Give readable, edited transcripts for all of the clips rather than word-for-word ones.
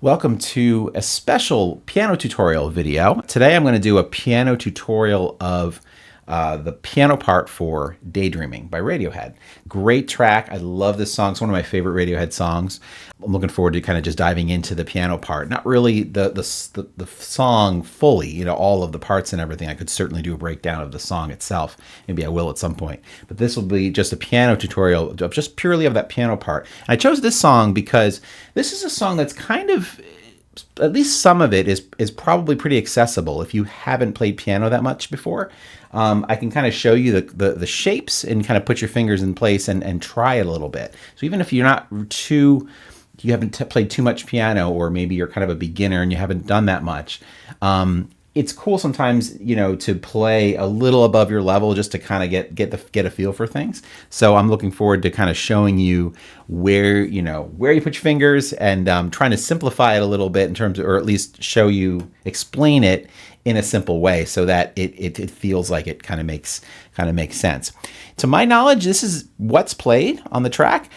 Welcome to a special piano tutorial video. Today I'm going to do a piano tutorial of the piano part for Daydreaming by Radiohead. Great track. I love this song. It's one of my favorite Radiohead songs. I'm looking forward to kind of just diving into the piano part. Not really the song fully, you know, all of the parts and everything. I could certainly do a breakdown of the song itself. Maybe I will at some point. But this will be just a piano tutorial of just purely of that piano part. And I chose this song because this is a song that's kind of, at least some of it is probably pretty accessible if you haven't played piano that much before. I can kind of show you the shapes and kind of put your fingers in place and try it a little bit. So even if you're not you haven't played too much piano, or maybe you're kind of a beginner and you haven't done that much, it's cool sometimes, you know, to play a little above your level just to kind of get a feel for things. So I'm looking forward to kind of showing you where you put your fingers and trying to simplify it a little bit in terms of, or at least explain it in a simple way so that it feels like it kind of makes sense. To my knowledge, this is what's played on the track.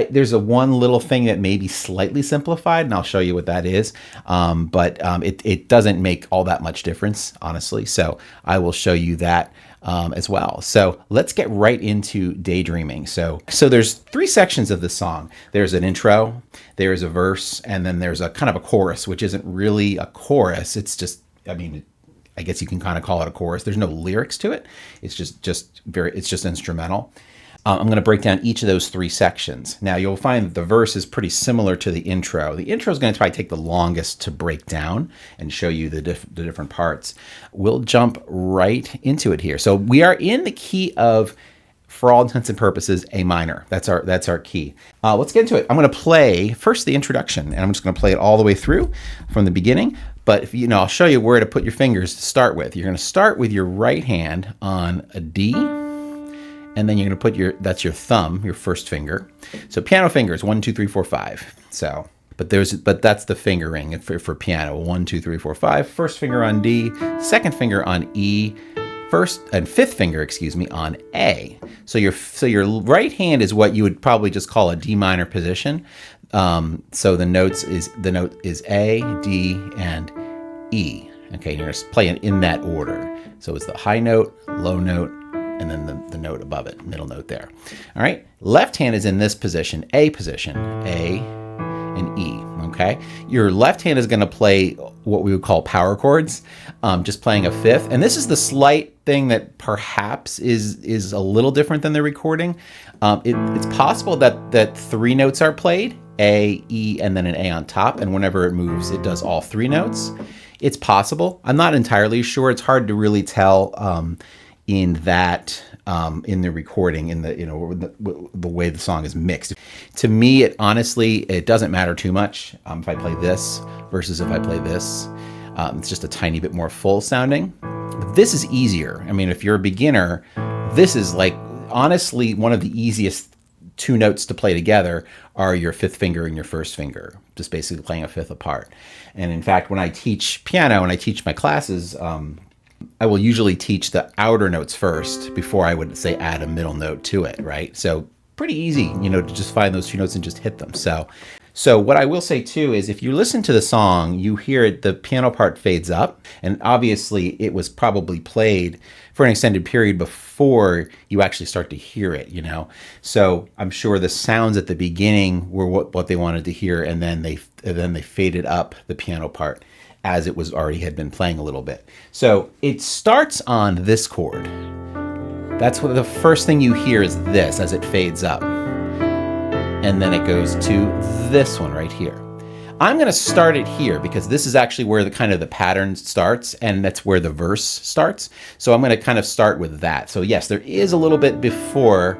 There's one little thing that may be slightly simplified, and I'll show you what that is. But it doesn't make all that much difference, honestly. So I will show you that as well. So let's get right into Daydreaming. So there's three sections of the song. There's an intro, there's a verse, and then there's a kind of a chorus, which isn't really a chorus. It's just, I guess you can kind of call it a chorus. There's no lyrics to it. It's just instrumental. I'm going to break down each of those three sections. Now you'll find that the verse is pretty similar to the intro. The intro is going to probably take the longest to break down and show you the different parts. We'll jump right into it here. So we are in the key of, for all intents and purposes, A minor. That's our key. Let's get into it. I'm going to play first the introduction, and I'm just going to play it all the way through from the beginning. But I'll show you where to put your fingers to start with. You're going to start with your right hand on a D, and then you're going to put that's your thumb, your first finger. So piano fingers 1, 2, 3, 4, 5. So, but that's the fingering for piano. 1, 2, 3, 4, 5. First finger on D, second finger on E, first and fifth finger, on A. So your right hand is what you would probably just call a D minor position. So the note is A, D, and E. Okay, you're going to play it in that order. So it's the high note, low note, and then the note above it, middle note there. All right, left hand is in this position, A position, A and E. Okay, your left hand is going to play what we would call power chords, just playing a fifth. And this is the slight thing that perhaps is a little different than the recording. It's possible that three notes are played, A, E, and then an A on top, and whenever it moves, it does all three notes. It's possible. I'm not entirely sure. It's hard to really tell in the recording, in the way the song is mixed. To me, it doesn't matter too much if I play this versus if I play this. It's just a tiny bit more full sounding. But this is easier. If you're a beginner, this is like honestly one of the easiest two notes to play together are your fifth finger and your first finger, just basically playing a fifth apart. And in fact, when I teach piano and I teach my classes, I will usually teach the outer notes first before I would say add a middle note to it, right? So pretty easy, to just find those two notes and just hit them. So what I will say too is if you listen to the song, you hear it, the piano part fades up, and obviously it was probably played for an extended period before you actually start to hear it, So I'm sure the sounds at the beginning were what they wanted to hear, and then they faded up the piano part as it had been playing a little bit. So it starts on this chord. That's what the first thing you hear is this as it fades up. And then it goes to this one right here. I'm going to start it here because this is actually where the pattern starts, and that's where the verse starts. So I'm going to kind of start with that. So yes, there is a little bit before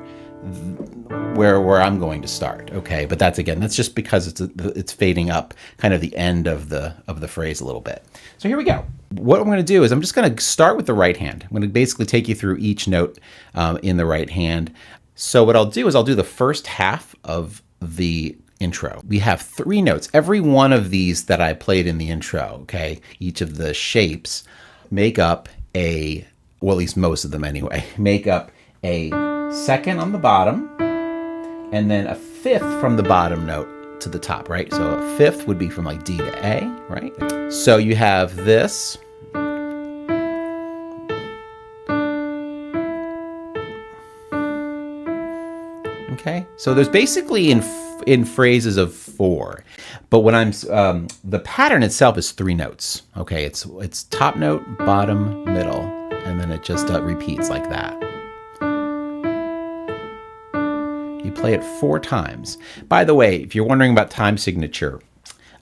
where I'm going to start. Okay, but that's just because it's fading up kind of the end of the phrase a little bit. So here we go. What I'm going to do is I'm just going to start with the right hand. I'm going to basically take you through each note in the right hand. So what I'll do is I'll do the first half of the intro. We have three notes. Every one of these that I played in the intro, okay, each of the shapes make up at least most of them anyway, make up a second on the bottom, and then a fifth from the bottom note to the top, right? So a fifth would be from like D to A, right? So you have this. Okay, so there's basically in phrases of 4, but when I'm the pattern itself is 3 notes. Okay, it's top note, bottom, middle, and then it just repeats like that. You play it 4 times. By the way, if you're wondering about time signature,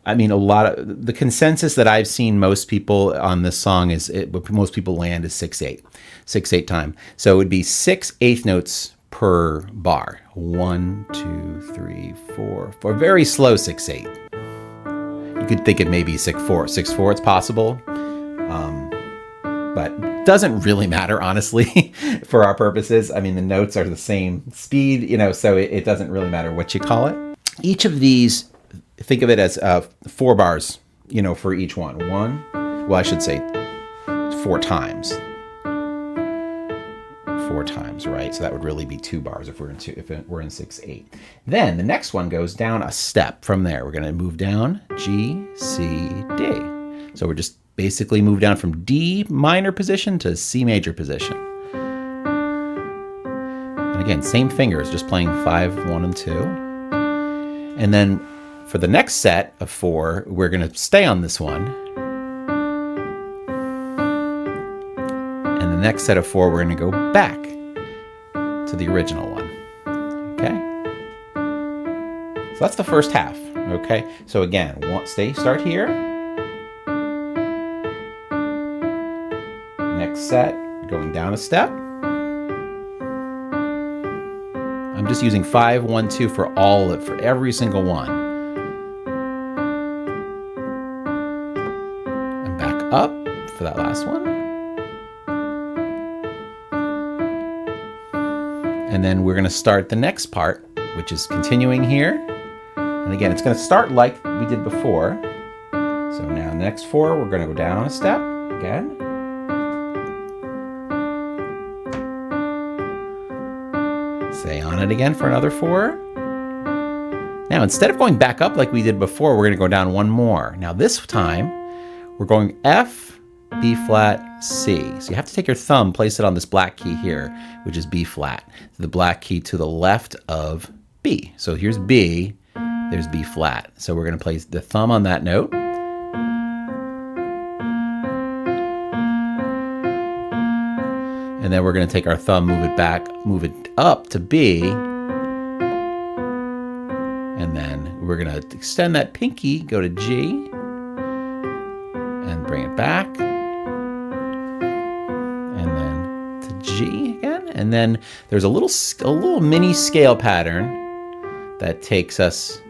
I mean, a lot of the consensus that I've seen most people on this song is what most people land is 6/8, 6/8 time. So it would be 6 eighth notes per bar. 1, 2, 3, 4, 4. Very slow 6/8. You could think it may be 6/4. 6/4, it's possible. But doesn't really matter, honestly, for our purposes. I mean, the notes are the same speed, so it doesn't really matter what you call it. Each of these, think of it as 4 bars, for each one. Well, I should say 4 times. 4 times, right? So that would really be 2 bars if we're in 6/8. Then the next one goes down a step from there. We're going to move down G, C, D. So we're just basically move down from D minor position to C major position. And again, same fingers, just playing 5, 1, and 2. And then for the next set of 4, we're going to stay on this one. And the next set of 4, we're going to go back to the original one. Okay? So that's the first half. Okay? So again, start here. Next set, going down a step. I'm just using 5, 1, 2 for every single one. And back up for that last one. And then we're going to start the next part, which is continuing here. And again, it's going to start like we did before. So now the next 4, we're going to go down a step again. Stay on it again for another 4. Now, instead of going back up like we did before, we're going to go down one more. Now this time, we're going F, B flat, C. So you have to take your thumb, place it on this black key here, which is B flat. The black key to the left of B. So here's B, there's B flat. So we're going to place the thumb on that note. And then we're going to take our thumb, move it back, move it up to B. And then we're going to extend that pinky, go to G, and bring it back. And then to G again. And then there's a little mini scale pattern that takes us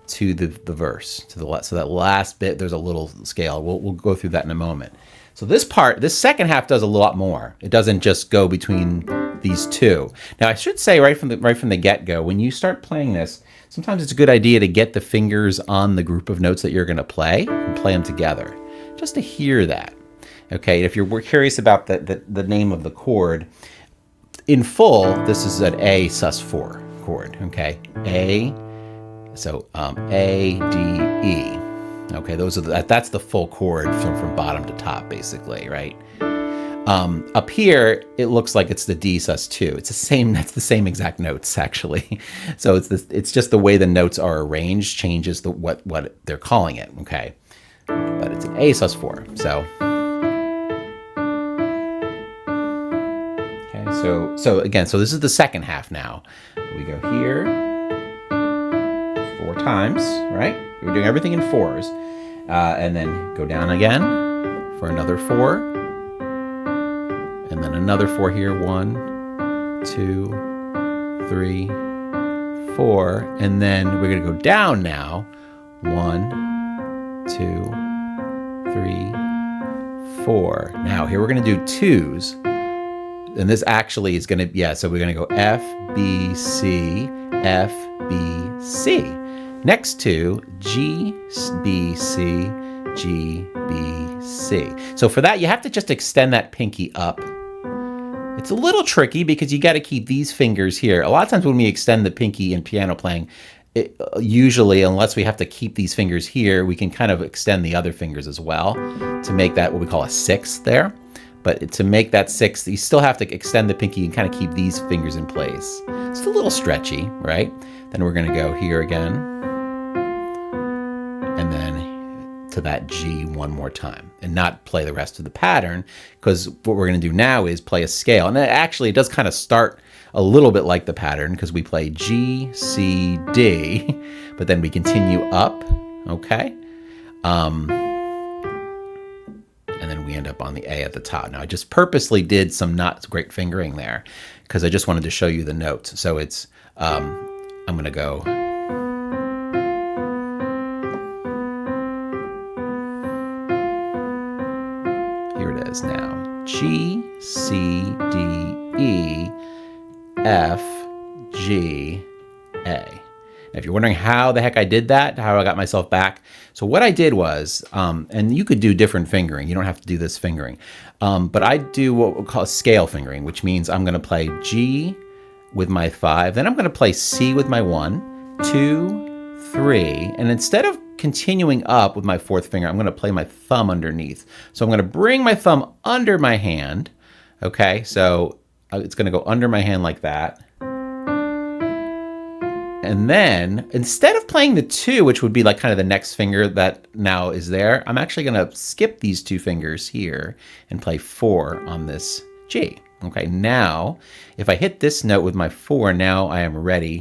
to the verse, to the left. So that last bit, there's a little scale. We'll go through that in a moment. So this second half does a lot more. It doesn't just go between these two. Now I should say right from the get-go, when you start playing this, sometimes it's a good idea to get the fingers on the group of notes that you're going to play and play them together, just to hear that. Okay, if you're curious about the name of the chord, in full, this is an A sus4 chord. Okay, A, so A, D, E. Okay, that's the full chord from bottom to top, basically, right? Up here, it looks like it's the D sus2. That's the same exact notes, actually. So it's just the way the notes are arranged changes what they're calling it. Okay, but it's an A sus4. So okay, so again, so this is the second half now. We go here 4 times, right? We're doing everything in 4s. And then go down again for another 4. And then another 4 here. 1, 2, 3, 4. And then we're going to go down now. 1, 2, 3, 4. Now here we're going to do 2s. And this actually is going to, so we're going to go F, B, C, F, B, C. Next to G, B, C, G, B, C. So for that, you have to just extend that pinky up. It's a little tricky because you got to keep these fingers here. A lot of times when we extend the pinky in piano playing, usually, unless we have to keep these fingers here, we can kind of extend the other fingers as well to make that what we call a sixth there. But to make that sixth, you still have to extend the pinky and kind of keep these fingers in place. It's a little stretchy, right? Then we're going to go here again, and then to that G one more time, and not play the rest of the pattern, because what we're going to do now is play a scale. And it does kind of start a little bit like the pattern, because we play G, C, D, but then we continue up, okay? And then we end up on the A at the top. Now I just purposely did some not great fingering there, because I just wanted to show you the notes. So it's, I'm going to go. Here it is now. G, C, D, E, F, G, A. Now, if you're wondering how the heck I did that, how I got myself back, so what I did was, and you could do different fingering. You don't have to do this fingering. But I do what we call scale fingering, which means I'm going to play G with my 5. Then I'm going to play C with my 1, 2, 3. And instead of continuing up with my 4th finger, I'm going to play my thumb underneath. So I'm going to bring my thumb under my hand. Okay, so it's going to go under my hand like that. And then instead of playing the 2, which would be like kind of the next finger that now is there, I'm actually going to skip these 2 fingers here and play 4 on this G. Okay, now if I hit this note with my 4, now I am ready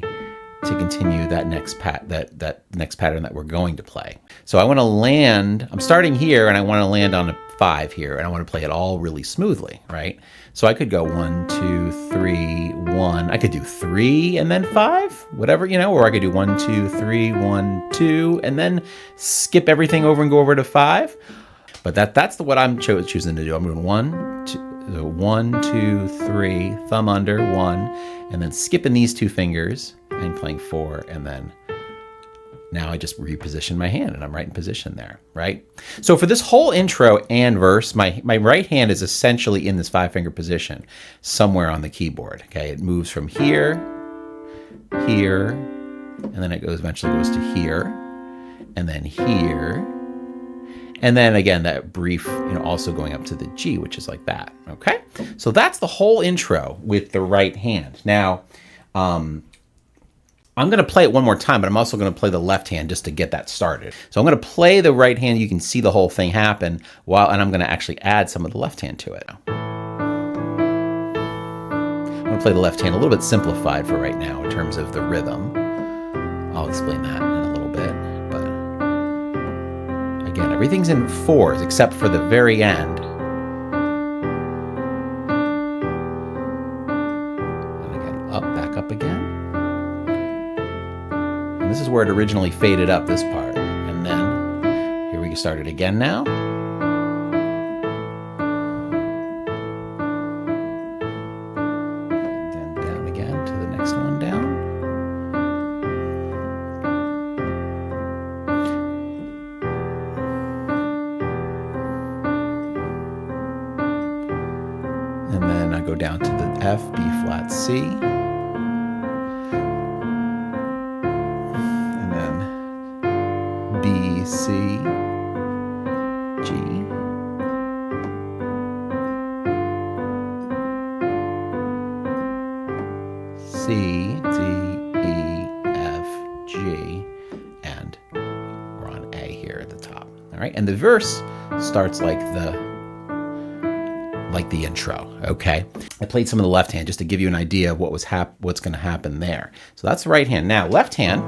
to continue that next that next pattern that we're going to play. So I want to land, I'm starting here and I want to land on a 5 here, and I want to play it all really smoothly, right? So I could go 1, 2, 3, 1. I could do 3 and then 5, whatever, you know, or I could do 1, 2, 3, 1, 2, and then skip everything over and go over to 5. But that's what I'm choosing to do. I'm doing 1, 2, 3, thumb under 1, and then skipping these 2 fingers and playing 4, and then now I just reposition my hand and I'm right in position there, right? So for this whole intro and verse, my right hand is essentially in this 5-finger position somewhere on the keyboard, okay? It moves from here, here, and then it eventually goes to here, and then here, and then again, that brief, also going up to the G, which is like that, okay? So that's the whole intro with the right hand. Now, I'm going to play it one more time, but I'm also going to play the left hand just to get that started. So I'm going to play the right hand. You can see the whole thing happen, and I'm going to actually add some of the left hand to it. I'm going to play the left hand a little bit simplified for right now in terms of the rhythm. I'll explain that in a little bit. But again, everything's in 4s except for the very end. And again, back up again. This is where it originally faded up, this part. And then here we start it again now. And then down again to the next one down. And then I go down to the F, B flat, C. C, G, C, D, E, F, G, and we're on A here at the top. All right, and the verse starts like the intro. Okay, I played some of the left hand just to give you an idea of what's going to happen there. So that's the right hand. Now, left hand.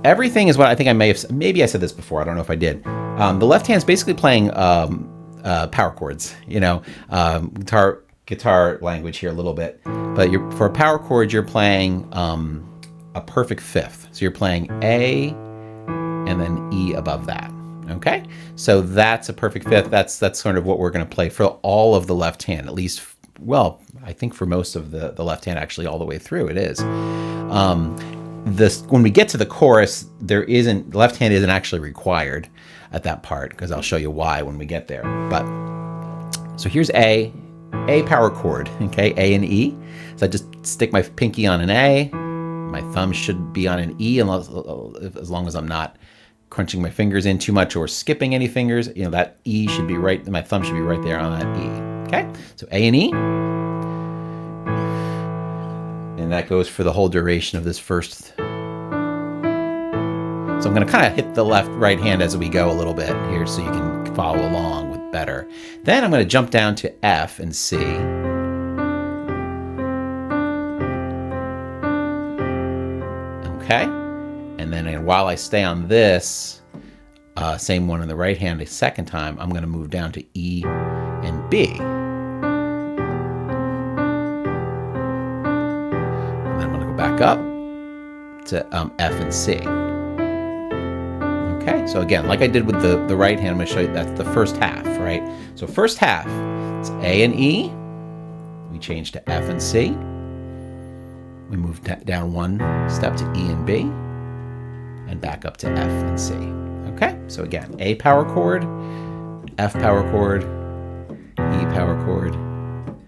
Everything is what I think maybe I said this before. I don't know if I did. The left hand's basically playing power chords, guitar language here a little bit. But for a power chord, you're playing a perfect 5th. So you're playing A and then E above that. Okay, so that's a perfect 5th. That's sort of what we're going to play for all of the left hand, at least. Well, I think for most of the left hand, actually, all the way through, it is. When we get to the chorus, the left hand isn't actually required at that part, because I'll show you why when we get there. But so here's A power chord, okay, A and E. So I just stick my pinky on an A, my thumb should be on an E, unless, as long as I'm not crunching my fingers in too much or skipping any fingers. You know, that E should be right, my thumb should be right there on that E. Okay, so A and E. And that goes for the whole duration of this first. So I'm going to kind of hit the left, right hand as we go a little bit here so you can follow along with better. Then I'm going to jump down to F and C. Okay. And then while I stay on this, same one on the right hand a second time, I'm going to move down to E and B. And then I'm going to go back up to F and C. Okay, so again, like I did with the right hand, I'm going to show you that's the first half, right? So first half, it's A and E. We change to F and C. We move down one step to E and B, and back up to F and C. Okay, so again, A power chord, F power chord, E power chord,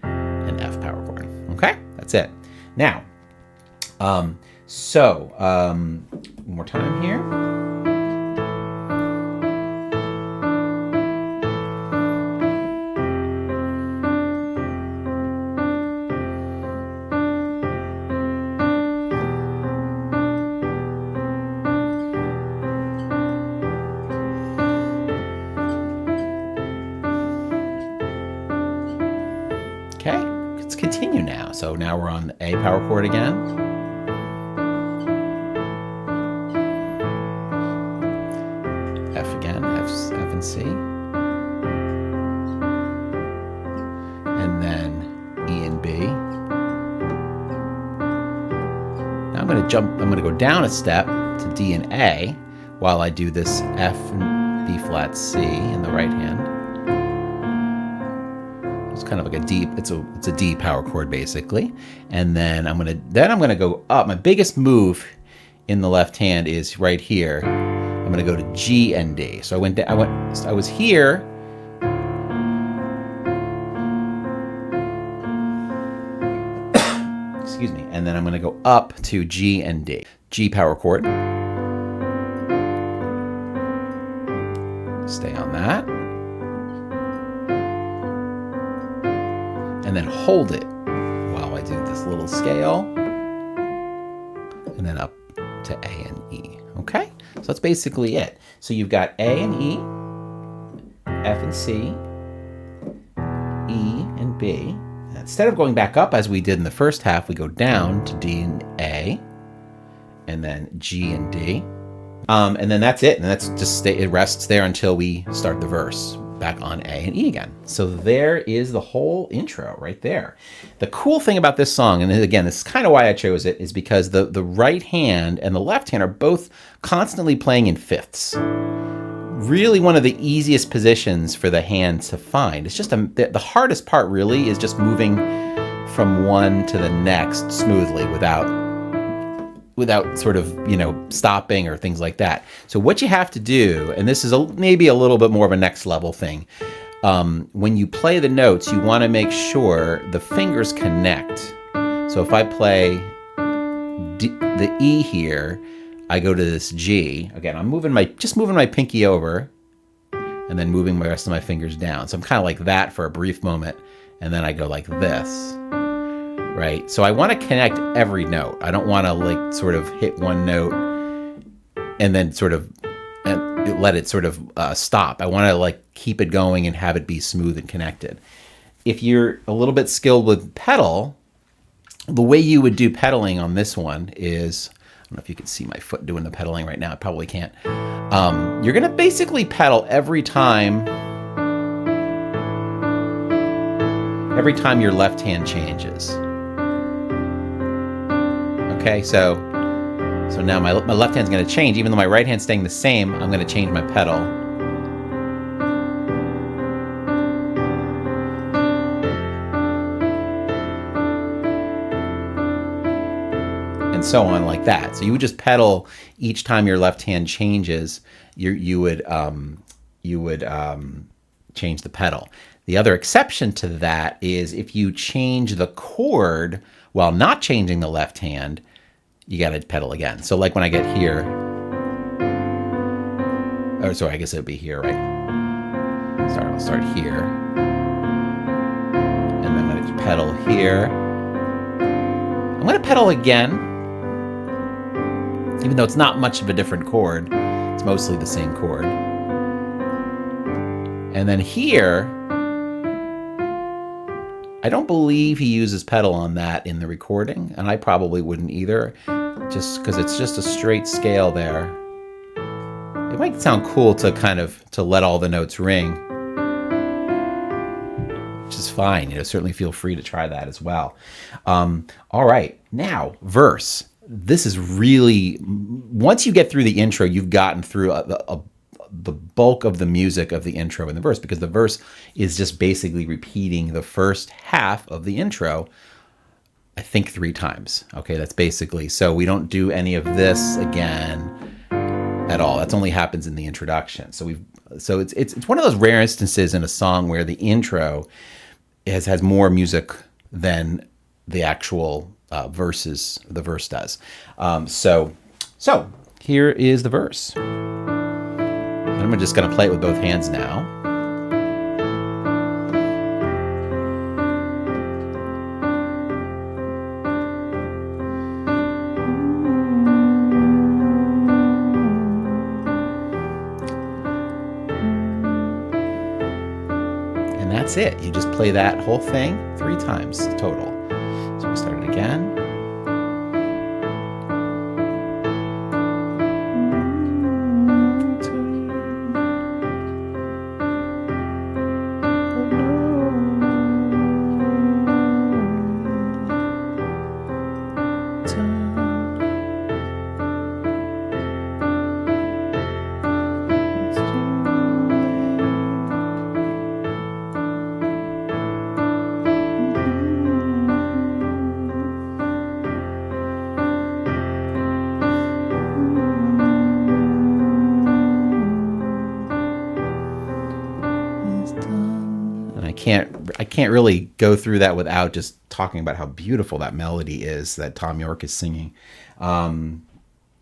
and F power chord. Okay, that's it. Now, one more time here. Okay, let's continue now. So now we're on the A power chord again. F again, F and C. And then E and B. Now I'm going to go down a step to D and A while I do this F and B flat C in the right hand. It's kind of like a D, it's a D power chord basically. And then I'm gonna go up. My biggest move in the left hand is right here. I'm gonna go to G and D. So I was here. Excuse me. And then I'm gonna go up to G and D. G power chord. Stay on that. And then hold it while I do this little scale, and then up to A and E. Okay, so that's basically it. So you've got A and E, F and C, E and B. And instead of going back up as we did in the first half, we go down to D and A, and then G and D, and then that's it. And that's just it rests there until we start the verse. Back on A and E again. So there is the whole intro right there. The cool thing about this song, and again, this is kind of why I chose it, is because the right hand and the left hand are both constantly playing in fifths. Really one of the easiest positions for the hand to find. It's just the hardest part really is just moving from one to the next smoothly without sort of, stopping or things like that. So what you have to do, and this is maybe a little bit more of a next level thing, when you play the notes, you want to make sure the fingers connect. So if I play the E here, I go to this G. Again, I'm just moving my pinky over and then moving the rest of my fingers down. So I'm kind of like that for a brief moment, and then I go like this. Right, so I want to connect every note. I don't want to sort of hit one note and then sort of let it sort of stop. I want to keep it going and have it be smooth and connected. If you're a little bit skilled with pedal, the way you would do pedaling on this one is, I don't know if you can see my foot doing the pedaling right now. I probably can't. You're going to basically pedal every time your left hand changes. Okay, so now my left hand's going to change. Even though my right hand's staying the same, I'm going to change my pedal. And so on like that. So you would just pedal each time your left hand changes. You would change the pedal. The other exception to that is if you change the chord while not changing the left hand, you got to pedal again. So like when I get here, oh, sorry, I guess it'd be here, right? Sorry, I'll start here. And then I'm going to pedal here. I'm going to pedal again, even though it's not much of a different chord. It's mostly the same chord. And then here, I don't believe he uses pedal on that in the recording, and I probably wouldn't either, just because it's just a straight scale there. It might sound cool to kind of to let all the notes ring, which is fine. You know, certainly feel free to try that as well. All right, now verse. This is really, once you get through the intro, you've gotten through the bulk of the music of the intro and the verse, because the verse is just basically repeating the first half of the intro, I think 3 times. Okay, that's basically, so we don't do any of this again at all. That's only happens in the introduction. So it's one of those rare instances in a song where the intro has more music than the actual verses, the verse does. So here is the verse. I'm just going to play it with both hands now. And that's it. You just play that whole thing 3 times total. So we start it again. I can't really go through that without just talking about how beautiful that melody is that Thom Yorke is singing.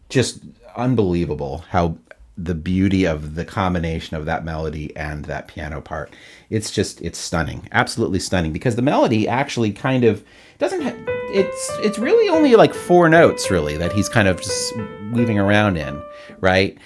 Just unbelievable how the beauty of the combination of that melody and that piano part. It's stunning, absolutely stunning, because the melody actually kind of doesn't have, it's really only like 4 notes really that he's kind of just weaving around in, right?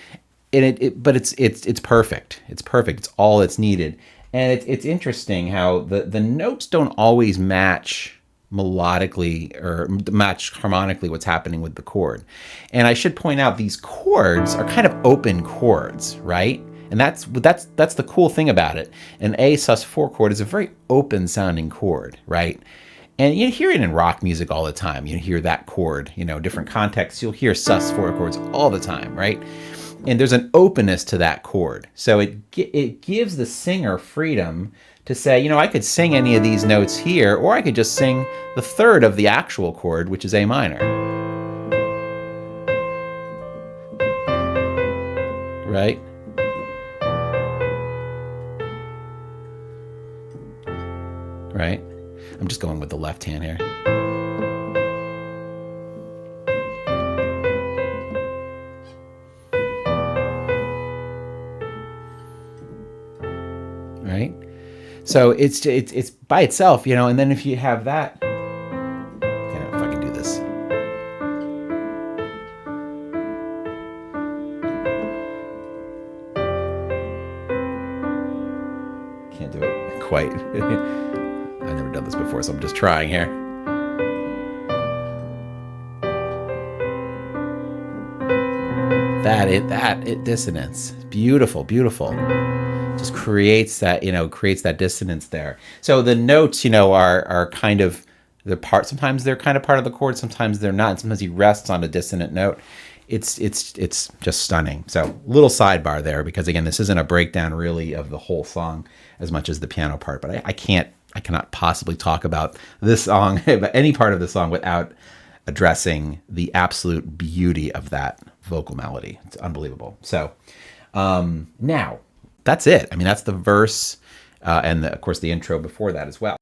And but it's perfect. It's perfect. It's all that's needed. And it's interesting how the notes don't always match melodically or match harmonically what's happening with the chord. And I should point out these chords are kind of open chords, right? And that's the cool thing about it. An A sus4 chord is a very open sounding chord, right? And you hear it in rock music all the time. You hear that chord, you know, different contexts. You'll hear sus4 chords all the time, right? And there's an openness to that chord. So it gives the singer freedom to say, you know, I could sing any of these notes here, or I could just sing the third of the actual chord, which is A minor. Right? Right? I'm just going with the left hand here. Right? So it's by itself, you know, and then if you have that, I don't know if I can do this. Can't do it quite. I've never done this before, so I'm just trying here. That dissonance. Beautiful, beautiful. Just creates that, you know, creates that dissonance there. So the notes, you know, are kind of the part. Sometimes they're kind of part of the chord, sometimes they're not. Sometimes he rests on a dissonant note. It's just stunning. So little sidebar there, because again, this isn't a breakdown really of the whole song as much as the piano part. But I cannot possibly talk about this song, but any part of the song, without addressing the absolute beauty of that vocal melody. It's unbelievable. So now that's it. I mean, that's the verse and of course the intro before that as well.